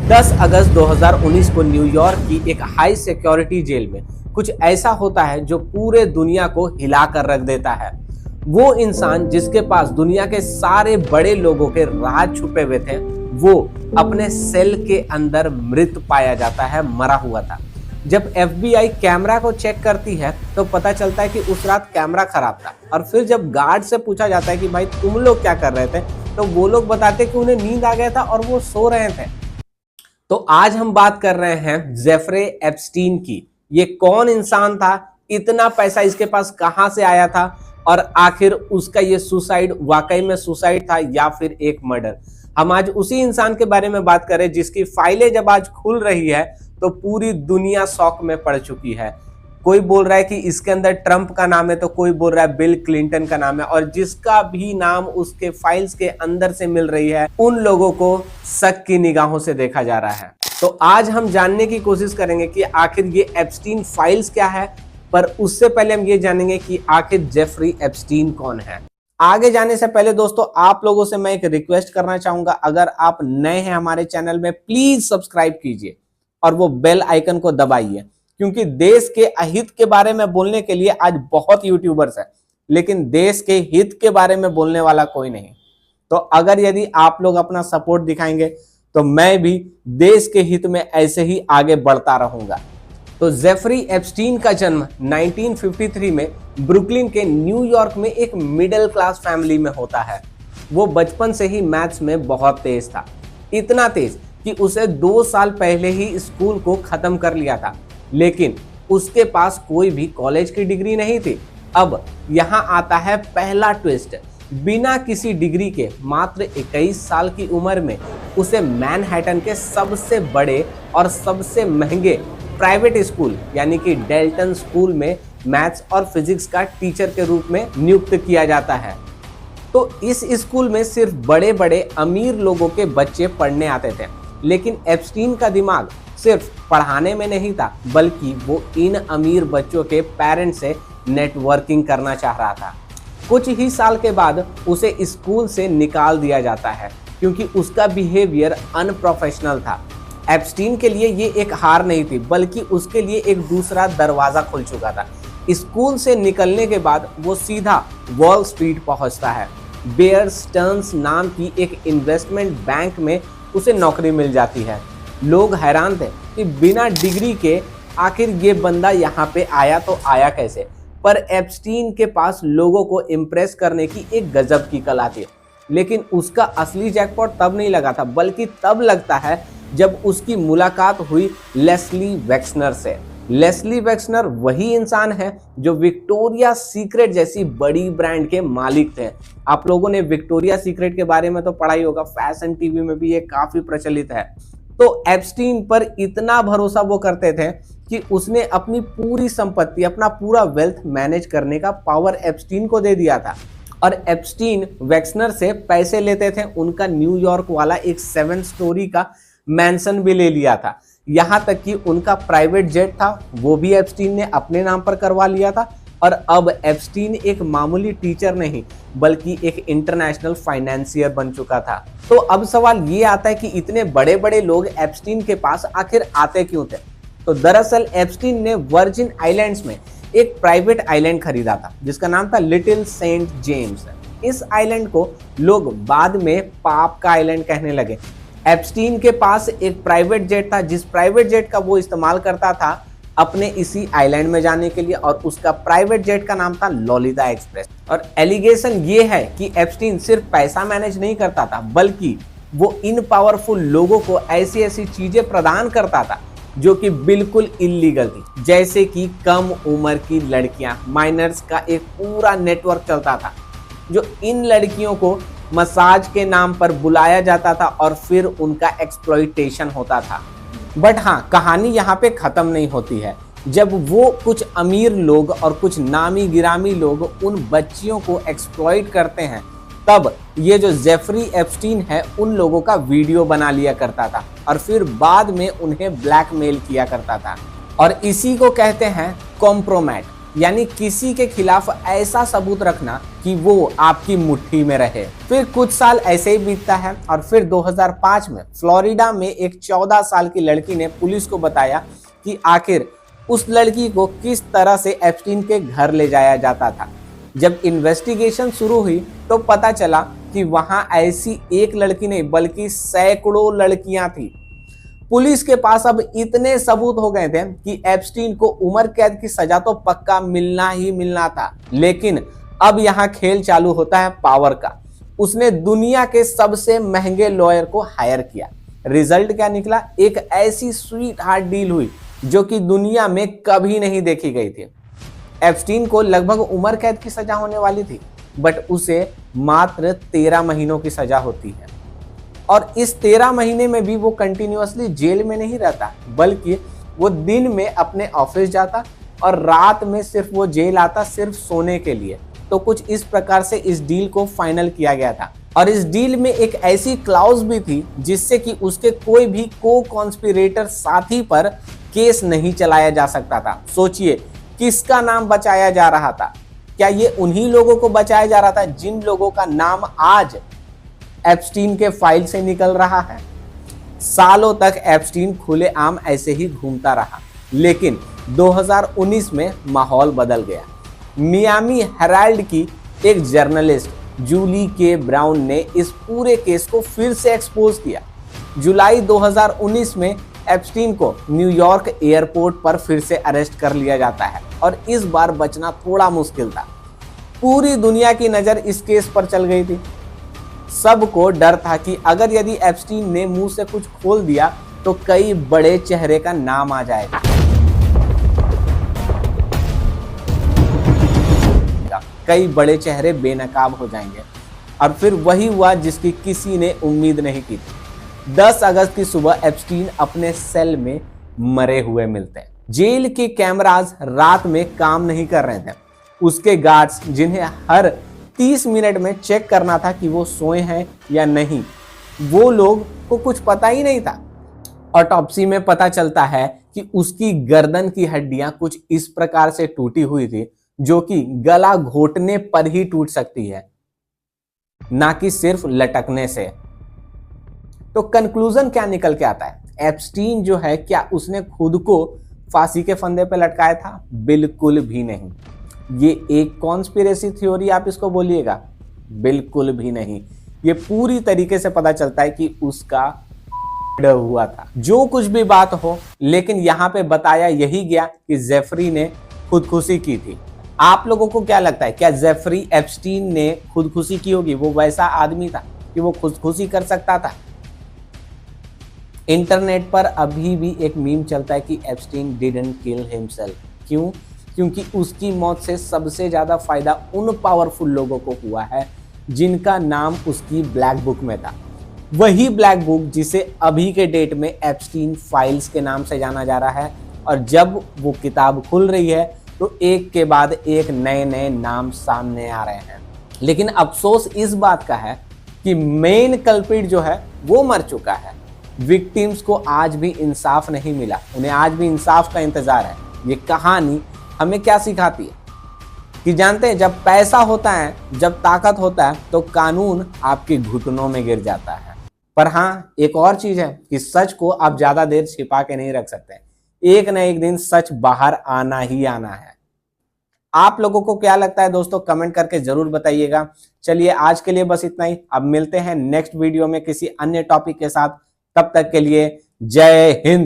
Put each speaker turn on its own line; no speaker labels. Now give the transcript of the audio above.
10 अगस्त 2019 को न्यूयॉर्क की एक हाई सिक्योरिटी जेल में कुछ ऐसा होता है जो पूरे दुनिया को हिला कर रख देता है। वो इंसान जिसके पास दुनिया के सारे बड़े लोगों के राज छुपे हुए थे, वो अपने सेल के अंदर मृत पाया जाता है, मरा हुआ था। जब FBI कैमरा को चेक करती है तो पता चलता है कि उस रात कैमरा खराब था। और फिर जब गार्ड से पूछा जाता है कि भाई तुम लोग क्या कर रहे थे, तो वो लोग बताते कि उन्हें नींद आ गया था और वो सो रहे थे। तो आज हम बात कर रहे हैं जेफरे एप्स्टीन की। ये कौन इंसान था, इतना पैसा इसके पास कहां से आया था, और आखिर उसका ये सुसाइड वाकई में सुसाइड था या फिर एक मर्डर। हम आज उसी इंसान के बारे में बात करें जिसकी फाइलें जब आज खुल रही है तो पूरी दुनिया शॉक में पड़ चुकी है। कोई बोल रहा है कि इसके अंदर ट्रंप का नाम है, तो कोई बोल रहा है बिल क्लिंटन का नाम है, और जिसका भी नाम उसके फाइल्स के अंदर से मिल रही है उन लोगों को शक की निगाहों से देखा जा रहा है। तो आज हम जानने की कोशिश करेंगे कि आखिर ये एप्स्टीन फाइल्स क्या है, पर उससे पहले हम ये जानेंगे कि आखिर जेफरी एप्स्टीन कौन है। आगे जाने से पहले दोस्तों, आप लोगों से मैं एक रिक्वेस्ट करना चाहूंगा, अगर आप नए हैं हमारे चैनल में प्लीज सब्सक्राइब कीजिए और वो बेल आइकन को दबाइए, क्योंकि देश के अहित के बारे में बोलने के लिए आज बहुत यूट्यूबर्स हैं, लेकिन देश के हित के बारे में बोलने वाला कोई नहीं। तो अगर यदि आप लोग अपना सपोर्ट दिखाएंगे तो मैं भी देश के हित में ऐसे ही आगे बढ़ता रहूंगा। तो जेफरी एप्स्टीन का जन्म 1953 में ब्रुकलिन के न्यूयॉर्क में एक मिडिल क्लास फैमिली में होता है। वो बचपन से ही मैथ्स में बहुत तेज था, इतना तेज कि उसे 2 साल पहले ही स्कूल को खत्म कर लिया था, लेकिन उसके पास कोई भी कॉलेज की डिग्री नहीं थी। अब यहाँ आता है पहला ट्विस्ट। बिना किसी डिग्री के मात्र 21 साल की उम्र में उसे मैनहट्टन के सबसे बड़े और सबसे महंगे प्राइवेट स्कूल यानी कि डेल्टन स्कूल में मैथ्स और फिजिक्स का टीचर के रूप में नियुक्त किया जाता है। तो इस स्कूल में सिर्फ बड़े बड़े अमीर लोगों के बच्चे पढ़ने आते थे, लेकिन एप्स्टीन का दिमाग सिर्फ पढ़ाने में नहीं था, बल्कि वो इन अमीर बच्चों के पेरेंट्स से नेटवर्किंग करना चाह रहा था। कुछ ही साल के बाद उसे स्कूल से निकाल दिया जाता है क्योंकि उसका बिहेवियर अनप्रोफेशनल था। एप्स्टीन के लिए ये एक हार नहीं थी, बल्कि उसके लिए एक दूसरा दरवाजा खुल चुका था। स्कूल से निकलने के बाद वो सीधा वॉल स्ट्रीट पहुंचता है। बेयर स्टर्न्स नाम की एक इन्वेस्टमेंट बैंक में उसे नौकरी मिल जाती है। लोग हैरान थे कि बिना डिग्री के आखिर ये बंदा यहाँ पे आया तो आया कैसे, पर एप्स्टीन के पास लोगों को इम्प्रेस करने की एक गजब की कला थी। लेकिन उसका असली जैकपॉट तब नहीं लगा था, बल्कि तब लगता है जब उसकी मुलाकात हुई लेस्ली वेक्सनर से। लेस्ली वेक्सनर वही इंसान है जो विक्टोरिया सीक्रेट जैसी बड़ी ब्रांड के मालिक थे। आप लोगों ने विक्टोरिया सीक्रेट के बारे में तो पढ़ा ही होगा, फैशन टीवी में भी ये काफी प्रचलित है। तो एप्स्टीन पर इतना भरोसा वो करते थे कि उसने अपनी पूरी संपत्ति, अपना पूरा वेल्थ मैनेज करने का पावर एप्स्टीन को दे दिया था। और एप्स्टीन वेक्सनर से पैसे लेते थे, उनका न्यूयॉर्क वाला एक 7 स्टोरी का मैंसन भी ले लिया था। यहाँ तक कि उनका प्राइवेट जेट था, वो भी एप्स्टीन ने अपने नाम पर करवा लिया था। और अब एप्स्टीन एक मामूली टीचर नहीं, बल्कि एक इंटरनेशनल फाइनेंसियर बन चुका था। तो अब सवाल ये आता है कि इतने बड़े बड़े लोग एप्स्टीन के पास आखिर आते क्यों थे। तो दरअसल एप्स्टीन ने वर्जिन आइलैंड्स में एक प्राइवेट आइलैंड खरीदा था जिसका नाम था लिटिल सेंट जेम्स। इस आइलैंड को लोग बाद में पाप का आइलैंड कहने लगे। एप्स्टीन के पास एक प्राइवेट जेट था, जिस प्राइवेट जेट का वो इस्तेमाल करता था अपने इसी आइलैंड में जाने के लिए, और उसका प्राइवेट जेट का नाम था लॉलिता एक्सप्रेस। और एलिगेशन ये है कि एप्स्टीन सिर्फ पैसा मैनेज नहीं करता था, बल्कि वो इन पावरफुल लोगों को ऐसी ऐसी चीजें प्रदान करता था जो कि बिल्कुल इल्लीगल थी, जैसे कि कम उम्र की लड़कियां, माइनर्स का एक पूरा नेटवर्क चलता था, जो इन लड़कियों को मसाज के नाम पर बुलाया जाता था और फिर उनका एक्सप्लॉइटेशन होता था। बट हाँ, कहानी यहाँ पे खत्म नहीं होती है। जब वो कुछ अमीर लोग और कुछ नामी गिरामी लोग उन बच्चियों को एक्सप्लॉइट करते हैं, तब ये जो जेफरी एप्स्टीन है उन लोगों का वीडियो बना लिया करता था और फिर बाद में उन्हें ब्लैकमेल किया करता था। और इसी को कहते हैं कॉम्प्रोमैट। यानी किसी के खिलाफ ऐसा सबूत रखना कि वो आपकी मुट्ठी में रहे। फिर कुछ साल ऐसे ही बीतता है और फिर 2005 में फ्लोरिडा में एक 14 साल की लड़की ने पुलिस को बताया कि आखिर उस लड़की को किस तरह से एप्स्टीन के घर ले जाया जाता था। जब इन्वेस्टिगेशन शुरू हुई तो पता चला कि वहां ऐसी एक लड़की नहीं बल्कि सैकड़ों लड़कियां थी। पुलिस के पास अब इतने सबूत हो गए थे कि एप्स्टीन को उम्र कैद की सजा तो पक्का मिलना ही मिलना था। लेकिन अब यहाँ खेल चालू होता है पावर का। उसने दुनिया के सबसे महंगे लॉयर को हायर किया। रिजल्ट क्या निकला? एक ऐसी स्वीट हार्ट डील हुई जो कि दुनिया में कभी नहीं देखी गई थी। एप्स्टीन को लगभग उम्र कैद की सजा होने वाली थी, बट उसे मात्र 13 महीनों की सजा होती है। और इस 13 महीने में भी वो कंटिन्यूअसली जेल में नहीं रहता, बल्कि वो दिन में अपने ऑफिस जाता और रात में सिर्फ वो जेल आता सिर्फ सोने के लिए। तो कुछ इस प्रकार से इस डील को फाइनल किया गया था। और इस डील में एक ऐसी क्लाउज भी थी जिससे कि उसके कोई भी को कॉन्स्पिरेटर साथी पर केस नहीं चलाया जा सकता था। सोचिए किसका नाम बचाया जा रहा था? क्या ये उन्हीं लोगों को बचाया जा रहा था जिन लोगों का नाम आज एप्स्टीन के फाइल से निकल रहा है? सालों तक एप्स्टीन खुलेआम ऐसे ही घूमता रहा, लेकिन 2019 में माहौल बदल गया। मियामी हेराल्ड की एक जर्नलिस्ट जूली के ब्राउन ने इस पूरे केस को फिर से एक्सपोज किया। जुलाई 2019 में एप्स्टीन को न्यूयॉर्क एयरपोर्ट पर फिर से अरेस्ट कर लिया जाता है और इस बार बचना थोड़ा मुश्किल था। पूरी दुनिया की नज़र इस केस पर चल गई थी। सबको डर था कि अगर यदि एप्स्टीन ने मुंह से कुछ खोल दिया तो कई बड़े चेहरे का नाम आ जाएगा। कई बड़े चेहरे बेनकाब हो जाएंगे और फिर वही हुआ जिसकी किसी ने उम्मीद नहीं की थी। 10 अगस्त की सुबह एप्स्टीन अपने सेल में मरे हुए मिलते हैं। जेल के कैमरास रात में काम नहीं कर रहे थे। उसके गार्ड्स जिन्हें हर 30 मिनट में चेक करना था कि वो सोए हैं या नहीं, वो लोग को कुछ पता ही नहीं था। ऑटोप्सी में पता चलता है कि उसकी गर्दन की हड्डियां कुछ इस प्रकार से टूटी हुई थी जो कि गला घोटने पर ही टूट सकती है, ना कि सिर्फ लटकने से। तो कंक्लूजन क्या निकल के आता है? एप्स्टीन जो है, क्या उसने खुद को फांसी के फंदे पे लटकाया था? बिल्कुल भी नहीं। ये एक कॉन्स्पिरेसी थ्योरी आप इसको बोलिएगा, बिल्कुल भी नहीं। ये पूरी तरीके से पता चलता है कि उसका हुआ था। जो कुछ भी बात हो, लेकिन यहाँ पे बताया यही गया कि जेफरी ने खुदकुशी की थी। आप लोगों को क्या लगता है, क्या जेफरी एप्स्टीन ने खुदकुशी की होगी? वो वैसा आदमी था कि वो खुदकुशी कर सकता था? इंटरनेट पर अभी भी एक मीम चलता है कि एप्स्टीन डिडंट किल हिमसेल्फ। क्यों? क्योंकि उसकी मौत से सबसे ज्यादा फायदा उन पावरफुल लोगों को हुआ है जिनका नाम उसकी ब्लैक बुक में था। वही ब्लैक बुक जिसे अभी के डेट में एप्स्टीन फाइल्स के नाम से जाना जा रहा है। और जब वो किताब खुल रही है तो एक के बाद एक नए नए नाम सामने आ रहे हैं। लेकिन अफसोस इस बात का है कि मेन कल्प्रिट जो है वो मर चुका है। विक्टिम्स को आज भी इंसाफ नहीं मिला, उन्हें आज भी इंसाफ का इंतजार है। ये कहानी हमें क्या सिखाती है कि जानते हैं, जब पैसा होता है, जब ताकत होता है, तो कानून आपके घुटनों में गिर जाता है। पर हाँ, एक और चीज है कि सच को आप ज्यादा देर छिपा के नहीं रख सकते। एक न एक दिन सच बाहर आना ही आना है। आप लोगों को क्या लगता है दोस्तों? कमेंट करके जरूर बताइएगा। चलिए आज के लिए बस इतना ही। अब मिलते हैं नेक्स्ट वीडियो में किसी अन्य टॉपिक के साथ। तब तक के लिए जय हिंद।